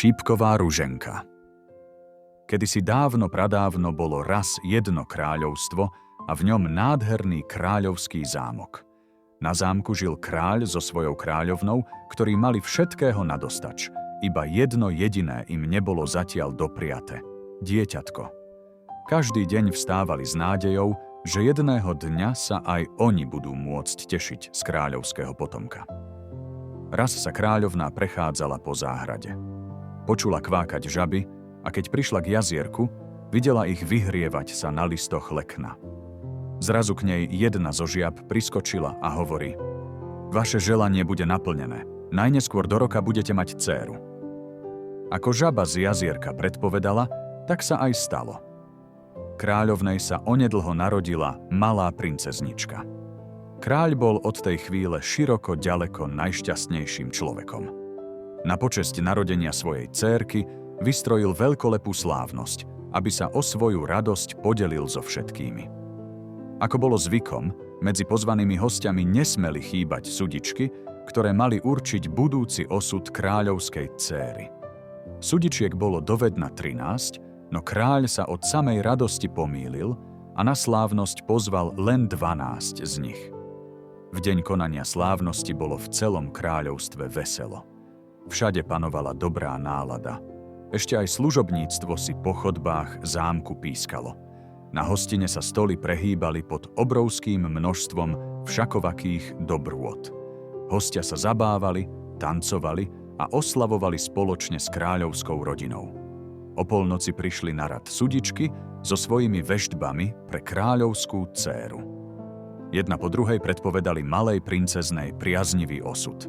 Šípková ruženka. Kedysi dávno pradávno bolo raz jedno kráľovstvo a v ňom nádherný kráľovský zámok. Na zámku žil kráľ so svojou kráľovnou, ktorí mali všetkého nadostač. Iba jedno jediné im nebolo zatiaľ dopriate – dieťatko. Každý deň vstávali s nádejou, že jedného dňa sa aj oni budú môcť tešiť z kráľovského potomka. Raz sa kráľovná prechádzala po záhrade. Počula kvákať žaby a keď prišla k jazierku, videla ich vyhrievať sa na listoch lekna. Zrazu k nej jedna zo žiab priskočila a hovorí: Vaše želanie bude naplnené. Najneskôr do roka budete mať dcéru. Ako žaba z jazierka predpovedala, tak sa aj stalo. Kráľovnej sa onedlho narodila malá princeznička. Kráľ bol od tej chvíle široko ďaleko najšťastnejším človekom. Na počesť narodenia svojej dcérky vystrojil veľkolepú slávnosť, aby sa o svoju radosť podelil so všetkými. Ako bolo zvykom, medzi pozvanými hostiami nesmeli chýbať sudičky, ktoré mali určiť budúci osud kráľovskej dcéry. Sudičiek bolo dovedna 13, no kráľ sa od samej radosti pomýlil a na slávnosť pozval len 12 z nich. V deň konania slávnosti bolo v celom kráľovstve veselo. Všade panovala dobrá nálada. Ešte aj služobníctvo si po chodbách zámku pískalo. Na hostine sa stoly prehýbali pod obrovským množstvom všakovakých dobrôt. Hostia sa zabávali, tancovali a oslavovali spoločne s kráľovskou rodinou. O polnoci prišli na rad sudičky so svojimi veštbami pre kráľovskú dcéru. Jedna po druhej predpovedali malej princeznej priaznivý osud.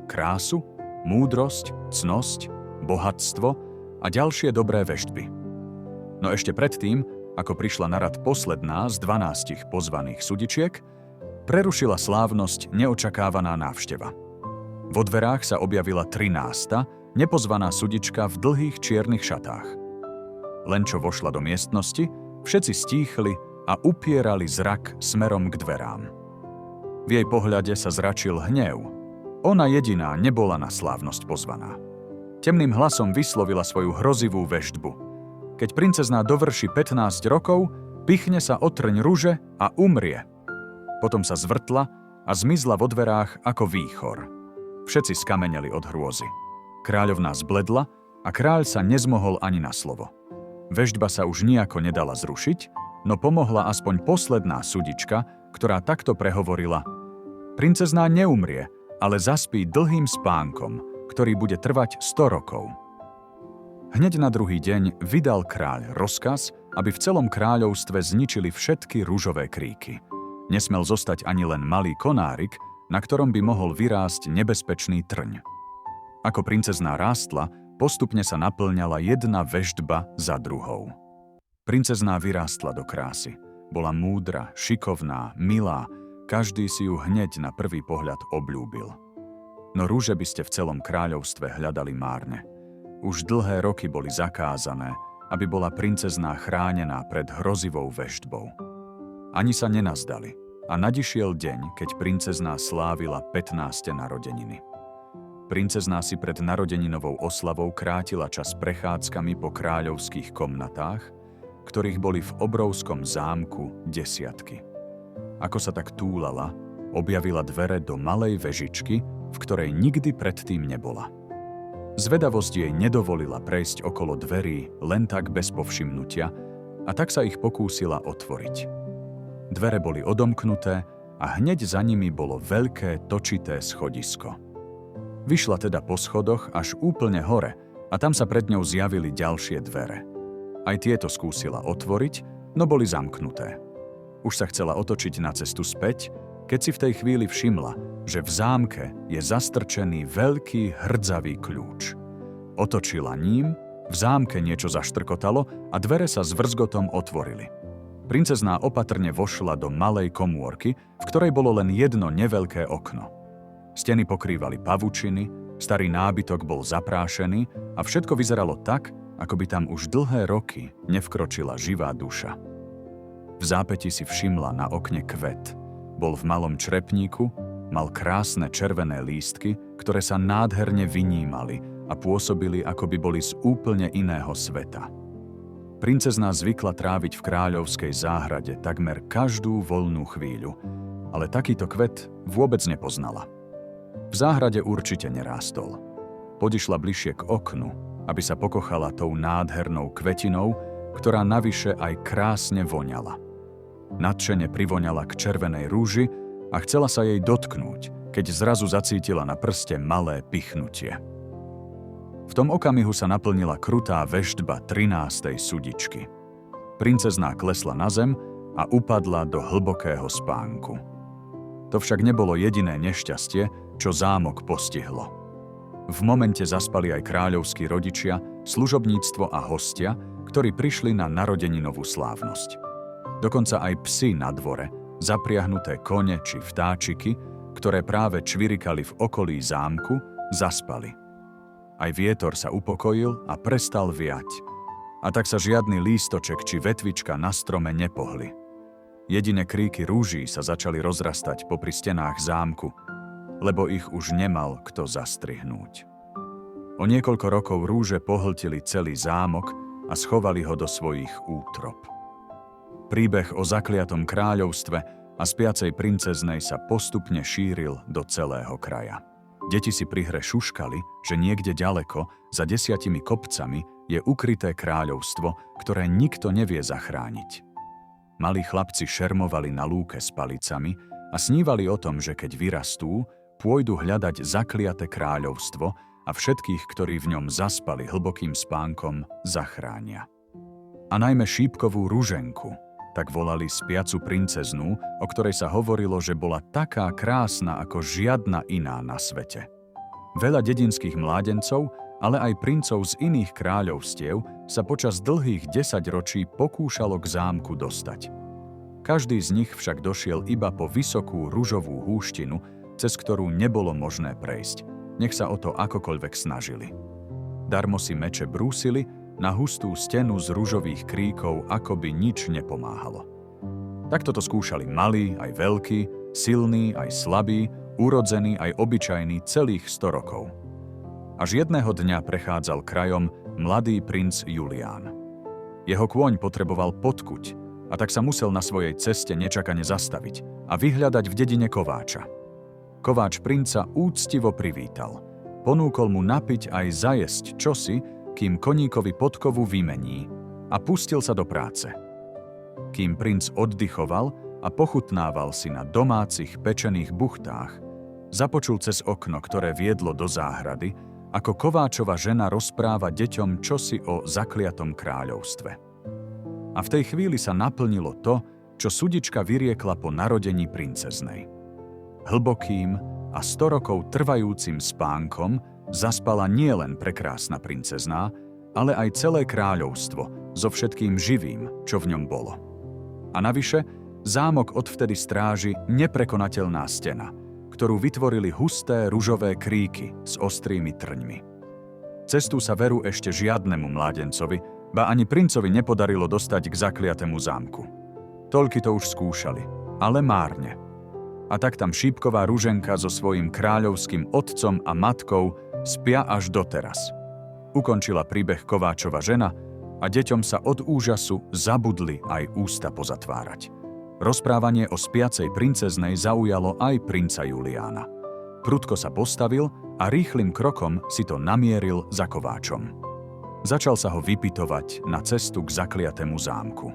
Krásu, múdrosť, cnosť, bohatstvo a ďalšie dobré veštby. No ešte predtým, ako prišla na rad posledná z 12 pozvaných sudičiek, prerušila slávnosť neočakávaná návšteva. Vo dverách sa objavila 13. nepozvaná sudička v dlhých čiernych šatách. Len čo vošla do miestnosti, všetci stíchli a upierali zrak smerom k dverám. V jej pohľade sa zračil hnev. Ona jediná nebola na slávnosť pozvaná. Temným hlasom vyslovila svoju hrozivú veštbu. Keď princezná dovrší 15 rokov, pichne sa o trň ruže a umrie. Potom sa zvrtla a zmizla vo dverách ako výchor. Všetci skameneli od hrôzy. Kráľovná zbledla a kráľ sa nezmohol ani na slovo. Veštba sa už nijako nedala zrušiť, no pomohla aspoň posledná sudička, ktorá takto prehovorila: Princezná neumrie, ale zaspí dlhým spánkom, ktorý bude trvať 100 rokov. Hneď na druhý deň vydal kráľ rozkaz, aby v celom kráľovstve zničili všetky ružové kríky. Nesmel zostať ani len malý konárik, na ktorom by mohol vyrásť nebezpečný trň. Ako princezná rástla, postupne sa naplňala jedna veštba za druhou. Princezná vyrástla do krásy. Bola múdra, šikovná, milá. Každý si ju hneď na prvý pohľad obľúbil. No rúže by ste v celom kráľovstve hľadali márne. Už dlhé roky boli zakázané, aby bola princezná chránená pred hrozivou veštbou. Ani sa nenazdali a nadišiel deň, keď princezná slávila 15. narodeniny. Princezná si pred narodeninovou oslavou krátila čas prechádzkami po kráľovských komnatách, ktorých boli v obrovskom zámku desiatky. Ako sa tak túlala, objavila dvere do malej vežičky, v ktorej nikdy predtým nebola. Zvedavosť jej nedovolila prejsť okolo dverí len tak bez povšimnutia a tak sa ich pokúsila otvoriť. Dvere boli odomknuté a hneď za nimi bolo veľké točité schodisko. Vyšla teda po schodoch až úplne hore a tam sa pred ňou zjavili ďalšie dvere. Aj tieto skúsila otvoriť, no boli zamknuté. Už sa chcela otočiť na cestu späť, keď si v tej chvíli všimla, že v zámke je zastrčený veľký hrdzavý kľúč. Otočila ním, v zámke niečo zaštrkotalo a dvere sa s vrzgotom otvorili. Princezná opatrne vošla do malej komórky, v ktorej bolo len jedno neveľké okno. Steny pokrývali pavučiny, starý nábytok bol zaprášený a všetko vyzeralo tak, ako by tam už dlhé roky nevkročila živá duša. V zápäti si všimla na okne kvet. Bol v malom črepníku, mal krásne červené lístky, ktoré sa nádherne vynímali a pôsobili, ako by boli z úplne iného sveta. Princezná zvykla tráviť v kráľovskej záhrade takmer každú voľnú chvíľu, ale takýto kvet vôbec nepoznala. V záhrade určite nerástol. Podišla bližšie k oknu, aby sa pokochala tou nádhernou kvetinou, ktorá navyše aj krásne voňala. Nadšene privoňala k červenej rúži a chcela sa jej dotknúť, keď zrazu zacítila na prste malé pichnutie. V tom okamihu sa naplnila krutá veštba 13. sudičky. Princezná klesla na zem a upadla do hlbokého spánku. To však nebolo jediné nešťastie, čo zámok postihlo. V momente zaspali aj kráľovskí rodičia, služobníctvo a hostia, ktorí prišli na narodeninovú slávnosť. Dokonca aj psi na dvore, zapriahnuté kone či vtáčiky, ktoré práve čvirikali v okolí zámku, zaspali. Aj vietor sa upokojil a prestal viať. A tak sa žiadny lístoček či vetvička na strome nepohli. Jediné kríky rúží sa začali rozrastať popri stenách zámku, lebo ich už nemal kto zastrihnúť. O niekoľko rokov rúže pohltili celý zámok a schovali ho do svojich útrob. Príbeh o zakliatom kráľovstve a spiacej princeznej sa postupne šíril do celého kraja. Deti si pri hre šuškali, že niekde ďaleko, za 10 kopcami, je ukryté kráľovstvo, ktoré nikto nevie zachrániť. Malí chlapci šermovali na lúke s palicami a snívali o tom, že keď vyrastú, pôjdu hľadať zakliaté kráľovstvo a všetkých, ktorí v ňom zaspali hlbokým spánkom, zachránia. A najmä šípkovú ruženku, tak volali spiacu princeznú, o ktorej sa hovorilo, že bola taká krásna ako žiadna iná na svete. Veľa dedinských mládencov, ale aj princov z iných kráľovstiev sa počas dlhých 10 ročí pokúšalo k zámku dostať. Každý z nich však došiel iba po vysokú ružovú húštinu, cez ktorú nebolo možné prejsť, nech sa o to akokoľvek snažili. Darmo si meče brúsili, na hustú stenu z ružových kríkov akoby nič nepomáhalo. Takto to skúšali malí aj veľkí, silní aj slabí, urodzení aj obyčajní celých 100 rokov. Až jedného dňa prechádzal krajom mladý princ Julián. Jeho kôň potreboval podkuť, a tak sa musel na svojej ceste nečakane zastaviť a vyhľadať v dedine kováča. Kováč princa úctivo privítal. Ponúkol mu napiť aj zajesť čosi, kým koníkovi podkovu vymení, a pustil sa do práce. Kým princ oddychoval a pochutnával si na domácich pečených buchtách, započul cez okno, ktoré viedlo do záhrady, ako kováčova žena rozpráva deťom čosi o zakliatom kráľovstve. A v tej chvíli sa naplnilo to, čo sudička vyriekla po narodení princeznej. Hlbokým a 100 rokov trvajúcim spánkom zaspala nielen prekrásna princezná, ale aj celé kráľovstvo so všetkým živým, čo v ňom bolo. A navyše, zámok odvtedy stráži neprekonateľná stena, ktorú vytvorili husté ružové kríky s ostrými trňmi. Cestu sa veru ešte žiadnemu mládencovi, ba ani princovi nepodarilo dostať k zakliatému zámku. Toľky to už skúšali, ale márne. A tak tam šípková ruženka so svojím kráľovským otcom a matkou spia až doteraz. Ukončila príbeh kováčova žena a deťom sa od úžasu zabudli aj ústa pozatvárať. Rozprávanie o spiacej princeznej zaujalo aj princa Juliána. Prudko sa postavil a rýchlym krokom si to namieril za kováčom. Začal sa ho vypytovať na cestu k zakliatému zámku.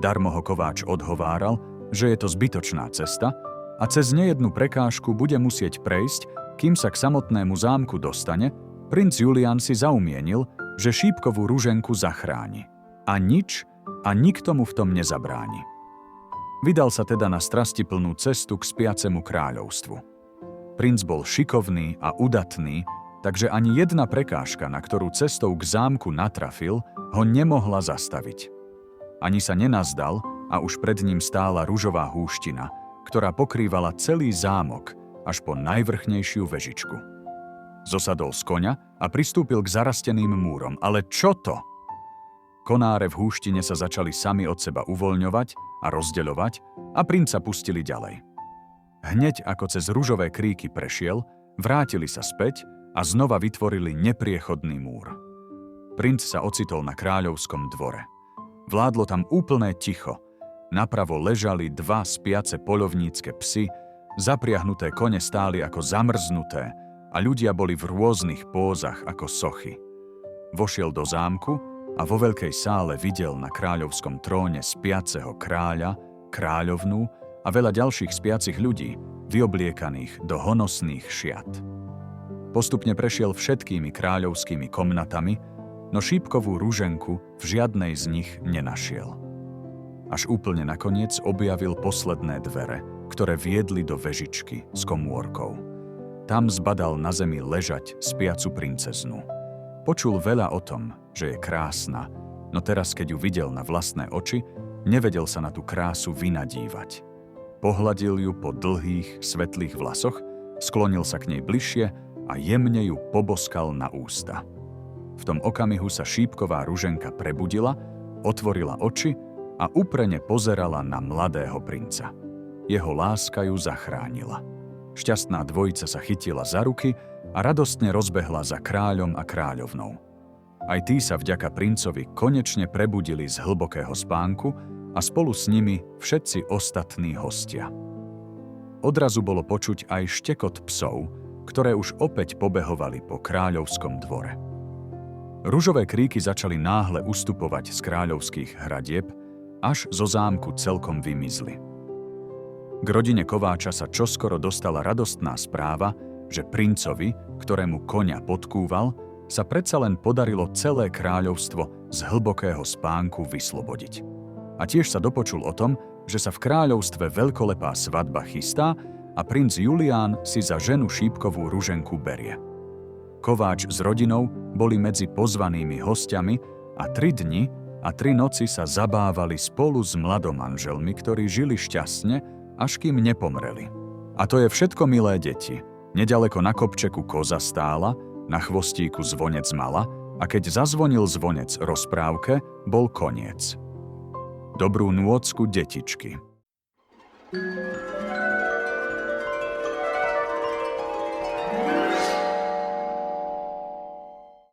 Darmo ho kováč odhováral, že je to zbytočná cesta a cez nejednu prekážku bude musieť prejsť, kým sa k samotnému zámku dostane. Princ Julián si zaumienil, že šípkovú ruženku zachráni. A nič a nikto mu v tom nezabráni. Vydal sa teda na strastiplnú cestu k spiacemu kráľovstvu. Princ bol šikovný a udatný, takže ani jedna prekážka, na ktorú cestou k zámku natrafil, ho nemohla zastaviť. Ani sa nenazdal a už pred ním stála ružová húština, ktorá pokrývala celý zámok až po najvrchnejšiu vežičku. Zosadol z koňa a pristúpil k zarasteným múrom. Ale čo to? Konáre v húštine sa začali sami od seba uvoľňovať a rozdeľovať a princa pustili ďalej. Hneď ako cez ružové kríky prešiel, vrátili sa späť a znova vytvorili nepriechodný múr. Princ sa ocitol na kráľovskom dvore. Vládlo tam úplné ticho. Napravo ležali 2 spiace poľovnícke psy, zapriahnuté kone stáli ako zamrznuté a ľudia boli v rôznych pózach ako sochy. Vošiel do zámku a vo veľkej sále videl na kráľovskom tróne spiaceho kráľa, kráľovnú a veľa ďalších spiacich ľudí, vyobliekaných do honosných šiat. Postupne prešiel všetkými kráľovskými komnatami, no šípkovú ruženku v žiadnej z nich nenašiel. Až úplne nakoniec objavil posledné dvere, ktoré viedli do vežičky s komôrkou. Tam zbadal na zemi ležať spiacu princeznu. Počul veľa o tom, že je krásna, no teraz, keď ju videl na vlastné oči, nevedel sa na tú krásu vynadívať. Pohladil ju po dlhých, svetlých vlasoch, sklonil sa k nej bližšie a jemne ju poboskal na ústa. V tom okamihu sa šípková ruženka prebudila, otvorila oči a úprene pozerala na mladého princa. Jeho láska ju zachránila. Šťastná dvojica sa chytila za ruky a radostne rozbehla za kráľom a kráľovnou. Aj tí sa vďaka princovi konečne prebudili z hlbokého spánku a spolu s nimi všetci ostatní hostia. Odrazu bolo počuť aj štekot psov, ktoré už opäť pobehovali po kráľovskom dvore. Ružové kríky začali náhle ustupovať z kráľovských hradieb, až zo zámku celkom vymizli. K rodine kováča sa čoskoro dostala radostná správa, že princovi, ktorému koňa podkúval, sa predsa len podarilo celé kráľovstvo z hlbokého spánku vyslobodiť. A tiež sa dopočul o tom, že sa v kráľovstve veľkolepá svadba chystá a princ Julián si za ženu šípkovú ruženku berie. Kováč s rodinou boli medzi pozvanými hostiami a 3 dni a 3 noci sa zabávali spolu s mladomanželmi, ktorí žili šťastne, až kým nepomreli. A to je všetko, milé deti. Nedaleko na kopčeku koza stála, na chvostíku zvonec mala a keď zazvonil zvonec rozprávke, bol koniec. Dobrú nôcku, detičky.